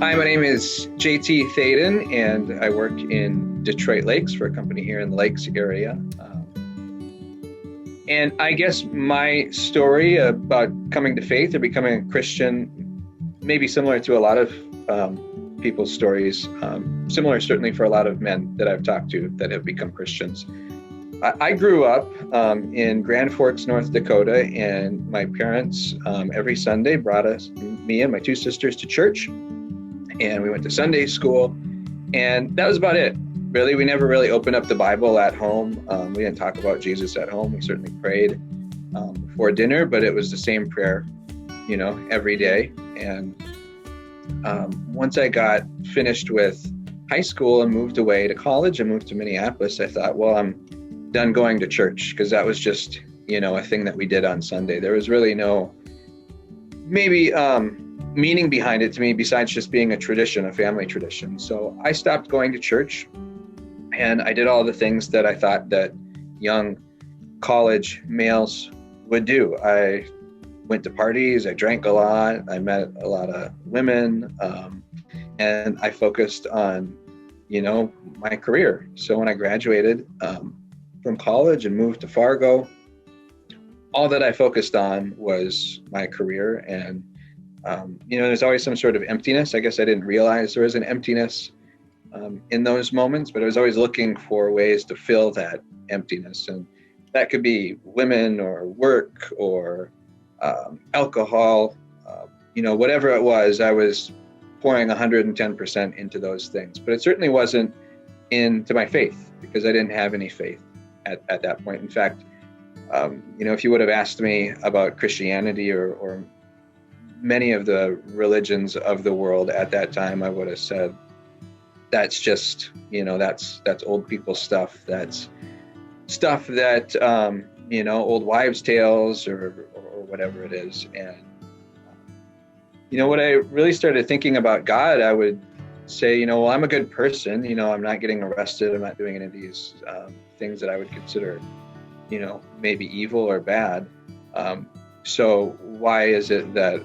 Hi, my name is JT Thaden, and I work in Detroit Lakes for a company here in the Lakes area. And I guess my story about coming to faith or becoming a Christian may be similar to a lot of people's stories, similar certainly for a lot of men that I've talked to that have become Christians. I grew up in Grand Forks, North Dakota, and my parents every Sunday brought me and my two sisters to church. And we went to Sunday school, and that was about it. Really, we never really opened up the Bible at home. We didn't talk about Jesus at home. We certainly prayed before dinner, but it was the same prayer, every day. And once I got finished with high school and moved away to college and moved to Minneapolis, I thought, well, I'm done going to church, because that was just, a thing that we did on Sunday. There was really no, maybe, meaning behind it to me besides just being a tradition, a family tradition. So I stopped going to church, and I did all the things that I thought that young college males would do. I went to parties, I drank a lot, I met a lot of women, and I focused on, my career. So when I graduated from college and moved to Fargo, all that I focused on was my career. And there's always some sort of emptiness. I guess I didn't realize there was an emptiness in those moments, but I was always looking for ways to fill that emptiness. And that could be women or work or alcohol, whatever it was, I was pouring 110% into those things. But it certainly wasn't into my faith, because I didn't have any faith at that point. In fact, if you would have asked me about Christianity or many of the religions of the world at that time, I would have said, that's just, that's old people stuff. That's stuff that, old wives' tales or whatever it is. And, when I really started thinking about God, I would say, well, I'm a good person. I'm not getting arrested. I'm not doing any of these things that I would consider, maybe evil or bad. So why is it that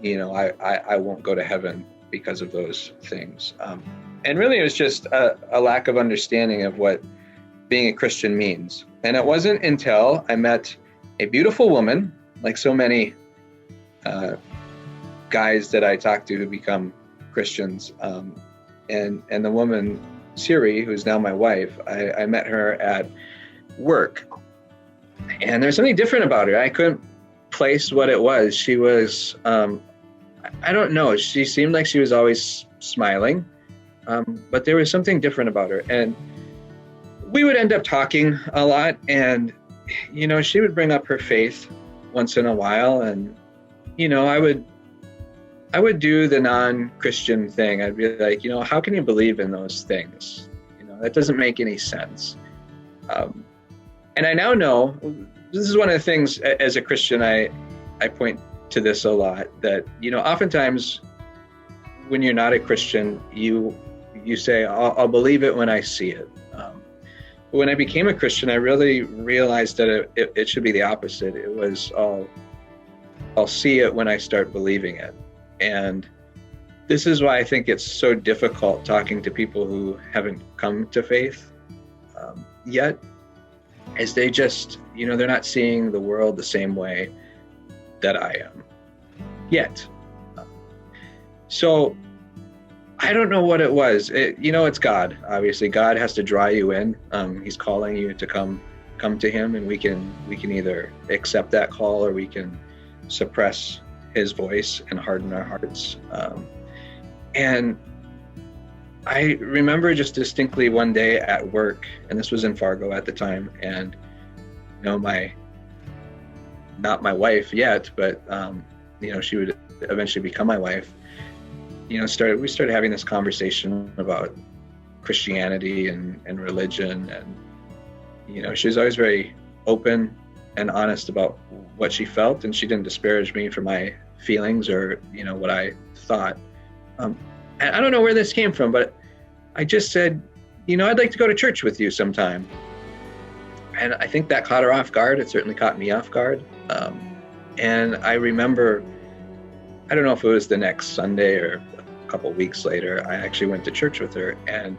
I won't go to heaven because of those things? And really, it was just a lack of understanding of what being a Christian means. And it wasn't until I met a beautiful woman, like so many guys that I talk to who become Christians. And the woman, Siri, who's now my wife, I met her at work. And there's something different about her. I couldn't place what it was. She was, I don't know, she seemed like she was always smiling, but there was something different about her. And we would end up talking a lot, and, she would bring up her faith once in a while. And, I would do the non-Christian thing. I'd be like, how can you believe in those things? That doesn't make any sense. And I now know, this is one of the things as a Christian, I point to this a lot, that, oftentimes when you're not a Christian, you say, I'll believe it when I see it. But when I became a Christian, I really realized that it should be the opposite. It was, I'll see it when I start believing it. And this is why I think it's so difficult talking to people who haven't come to faith yet, as they just, they're not seeing the world the same way that I am yet. So I don't know what it was. It's God. Obviously, God has to draw you in. He's calling you to come to him, and we can either accept that call, or we can suppress his voice and harden our hearts. And I remember just distinctly one day at work, and this was in Fargo at the time, and not my wife yet, but she would eventually become my wife. We started having this conversation about Christianity and religion, and she was always very open and honest about what she felt, and she didn't disparage me for my feelings or what I thought. And I don't know where this came from, but I just said, I'd like to go to church with you sometime. And I think that caught her off guard. It certainly caught me off guard. And I remember, I don't know if it was the next Sunday or couple weeks later, I actually went to church with her, and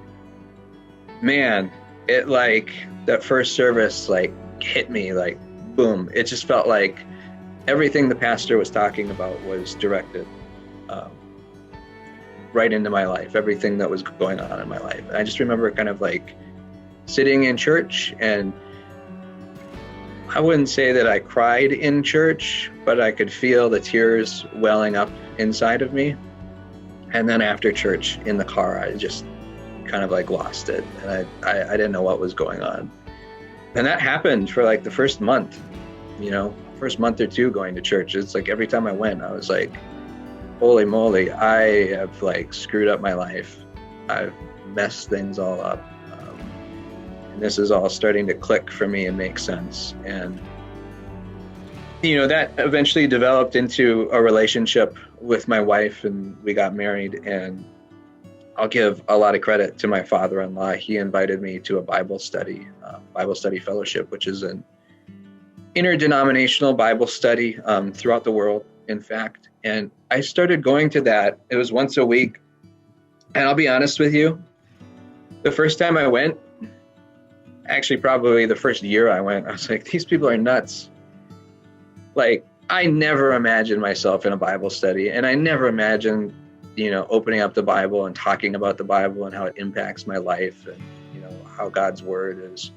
man, it like that first service like hit me like boom. It just felt like everything the pastor was talking about was directed right into my life, everything that was going on in my life. And I just remember kind of like sitting in church, and I wouldn't say that I cried in church, but I could feel the tears welling up inside of me. And then after church in the car, I just kind of like lost it, and I didn't know what was going on. And that happened for like the first month, first month or two going to church. It's like every time I went, I was like, holy moly, I have like screwed up my life. I've messed things all up. And this is all starting to click for me and make sense. And, that eventually developed into a relationship with my wife, and we got married. And I'll give a lot of credit to my father-in-law. He invited me to a Bible study fellowship, which is an interdenominational Bible study throughout the world, in fact. And I started going to that. It was once a week. And I'll be honest with you, the first time I went, actually probably the first year I went, I was like, these people are nuts. Like, I never imagined myself in a Bible study, and I never imagined, opening up the Bible and talking about the Bible and how it impacts my life, and, how God's word is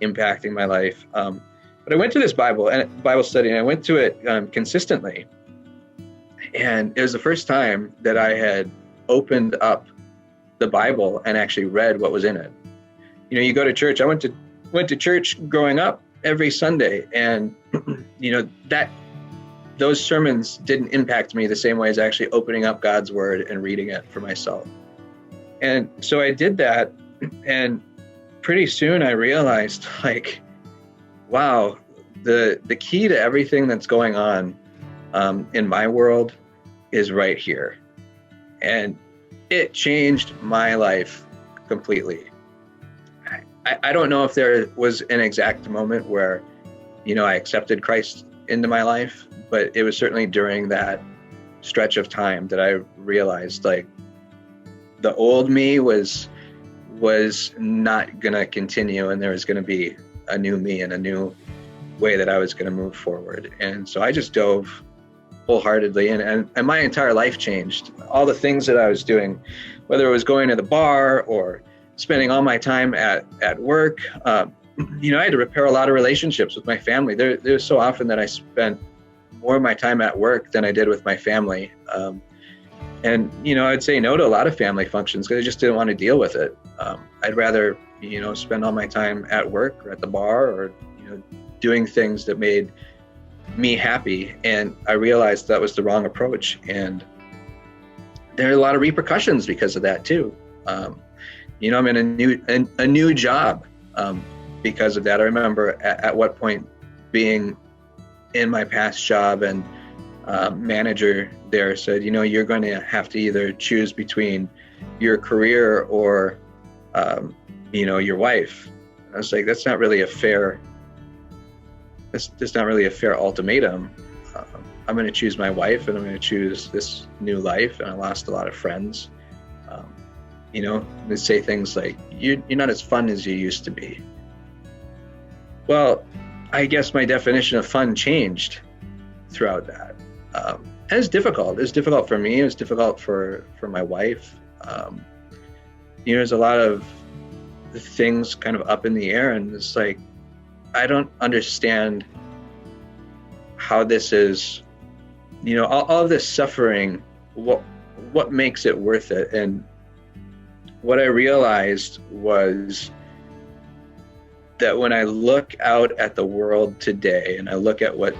impacting my life. But I went to this Bible study, and I went to it consistently. And it was the first time that I had opened up the Bible and actually read what was in it. You go to church. I went to church growing up every Sunday, and those sermons didn't impact me the same way as actually opening up God's word and reading it for myself. And so I did that, and pretty soon I realized, like, wow, the key to everything that's going on in my world is right here. And it changed my life completely. I don't know if there was an exact moment where, I accepted Christ into my life, but it was certainly during that stretch of time that I realized, like, the old me was not going to continue, and there was going to be a new me and a new way that I was going to move forward. And so I just dove wholeheartedly, and my entire life changed. All the things that I was doing, whether it was going to the bar or spending all my time at work, I had to repair a lot of relationships with my family. There was so often that I spent more of my time at work than I did with my family. And I'd say no to a lot of family functions because I just didn't want to deal with it. I'd rather, spend all my time at work or at the bar or, doing things that made me happy. And I realized that was the wrong approach. And there are a lot of repercussions because of that too. I'm in a new job because of that. I remember at what point being in my past job, and manager there said, you're going to have to either choose between your career or, your wife. And I was like, that's not really a fair ultimatum. I'm going to choose my wife, and I'm going to choose this new life. And I lost a lot of friends. They say things like, you're not as fun as you used to be. Well, I guess my definition of fun changed throughout that. And it's difficult. It's difficult for me. It was difficult for my wife. There's a lot of things kind of up in the air, and it's like, I don't understand how this is, all of this suffering, what makes it worth it? And what I realized was that when I look out at the world today and I look at what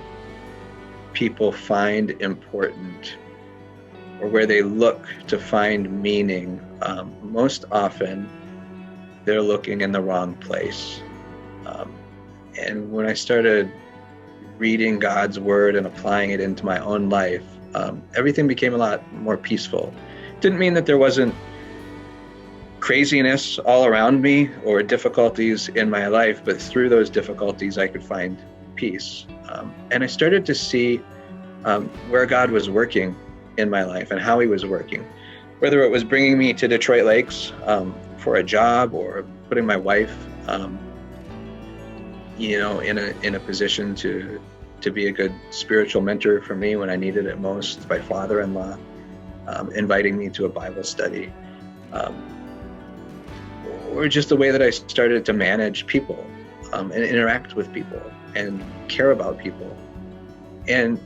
people find important or where they look to find meaning, most often they're looking in the wrong place. And when I started reading God's word and applying it into my own life, everything became a lot more peaceful. Didn't mean that there wasn't craziness all around me or difficulties in my life, but through those difficulties I could find peace. And I started to see where God was working in my life and how he was working. whether it was bringing me to Detroit Lakes for a job, or putting my wife, in a position to be a good spiritual mentor for me when I needed it most. My father-in-law inviting me to a Bible study, or just the way that I started to manage people and interact with people and care about people. And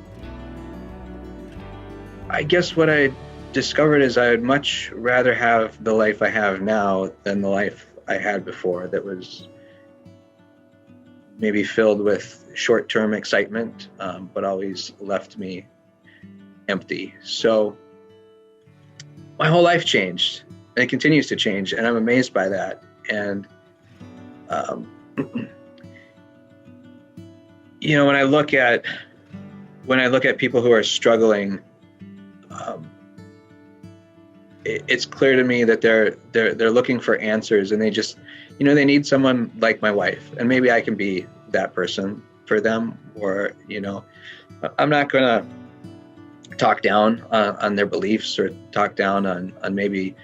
I guess what I discovered is I'd much rather have the life I have now than the life I had before, that was maybe filled with short-term excitement, but always left me empty. So my whole life changed, and it continues to change, and I'm amazed by that. And when I look at people who are struggling, it's clear to me that they're looking for answers, and they just, they need someone like my wife, and maybe I can be that person for them. Or, I'm not going to talk down on their beliefs, or talk down on maybe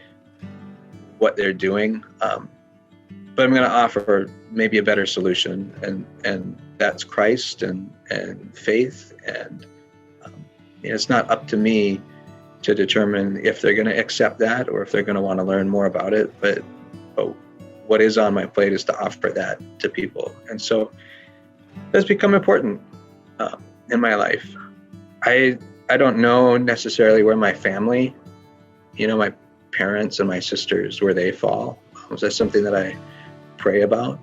what they're doing, but I'm going to offer maybe a better solution, and that's Christ and faith. And it's not up to me to determine if they're going to accept that, or if they're going to want to learn more about it. But what is on my plate is to offer that to people. And so that's become important in my life. I don't know necessarily where my family, my parents and my sisters, where they fall. That's something that I pray about.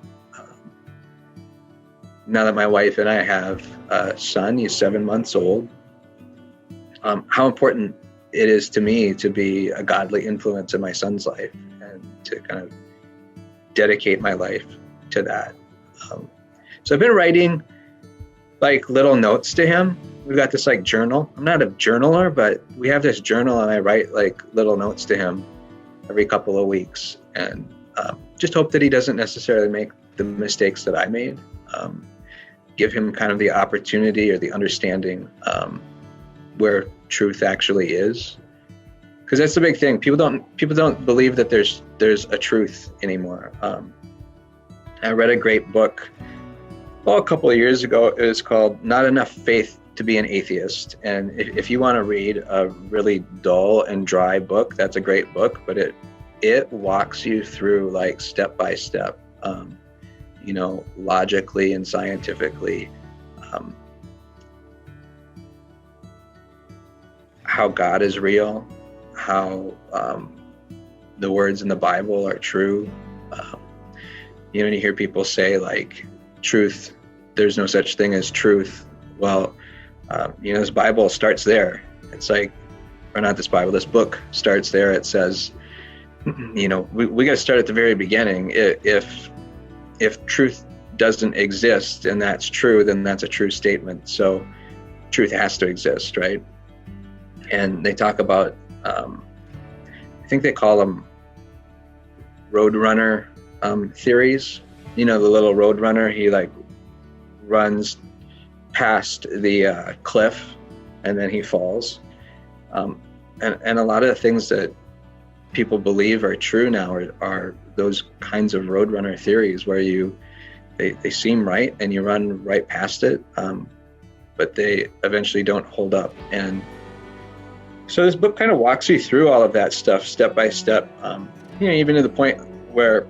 Now that my wife and I have a son, he's 7 months old, how important it is to me to be a godly influence in my son's life, and to kind of dedicate my life to that. So I've been writing like little notes to him. We've got this like journal. I'm not a journaler, but we have this journal, and I write like little notes to him every couple of weeks, and just hope that he doesn't necessarily make the mistakes that I made. Give him kind of the opportunity or the understanding where truth actually is, because that's the big thing. People don't believe that there's a truth anymore. I read a great book a couple of years ago. It was called Not Enough Faith to Be an Atheist. And if you want to read a really dull and dry book, that's a great book, but it walks you through like step by step, logically and scientifically, how God is real, how the words in the Bible are true. You hear people say like truth, there's no such thing as truth. Well, this Bible starts there. It's like, or not this Bible, this book starts there. It says, we got to start at the very beginning. If truth doesn't exist and that's true, then that's a true statement. So truth has to exist, right? And they talk about, I think they call them roadrunner theories. The little roadrunner, he like runs past the cliff and then he falls. And a lot of the things that people believe are true now are those kinds of roadrunner theories, where they seem right and you run right past it, but they eventually don't hold up. And so this book kind of walks you through all of that stuff step by step, even to the point where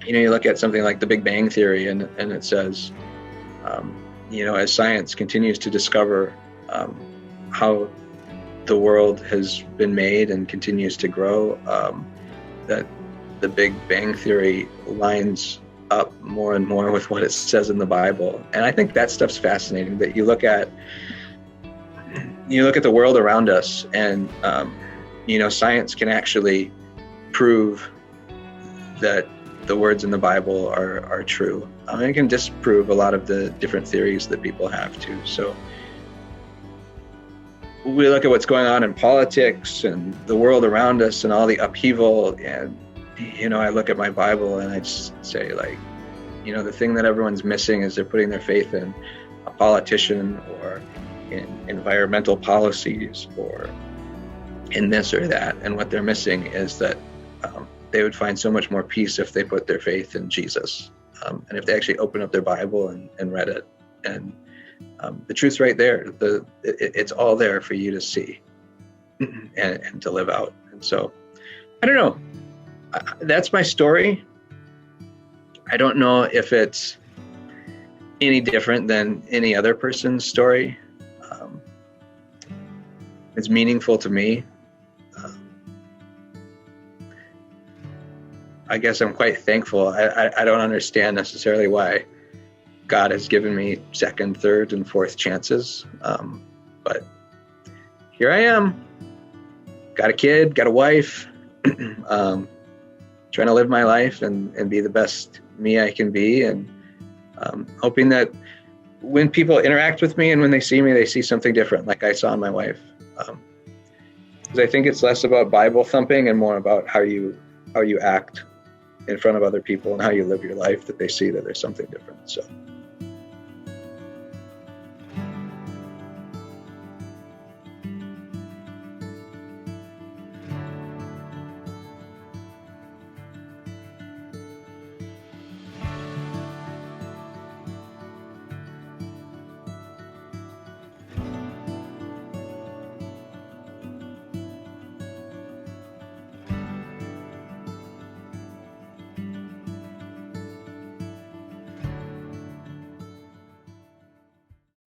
you look at something like the Big Bang Theory, and it says, as science continues to discover how the world has been made and continues to grow, that the Big Bang Theory lines up more and more with what it says in the Bible. And I think that stuff's fascinating, that you look at the world around us, and science can actually prove that the words in the Bible are true. And it can disprove a lot of the different theories that people have too. So we look at what's going on in politics and the world around us and all the upheaval, and I look at my Bible and I just say, like, the thing that everyone's missing is they're putting their faith in a politician, or in environmental policies, or in this or that, and what they're missing is that they would find so much more peace if they put their faith in Jesus, and if they actually open up their Bible and read it. And the truth's right there. It's all there for you to see and to live out. And so, I don't know. That's my story. I don't know if it's any different than any other person's story. It's meaningful to me. I guess I'm quite thankful. I don't understand necessarily why God has given me second, third, and fourth chances. But here I am. Got a kid, got a wife, trying to live my life and be the best me I can be, and hoping that when people interact with me and when they see something different, like I saw in my wife. Because I think it's less about Bible thumping and more about how you act in front of other people and how you live your life, that they see that there's something different. So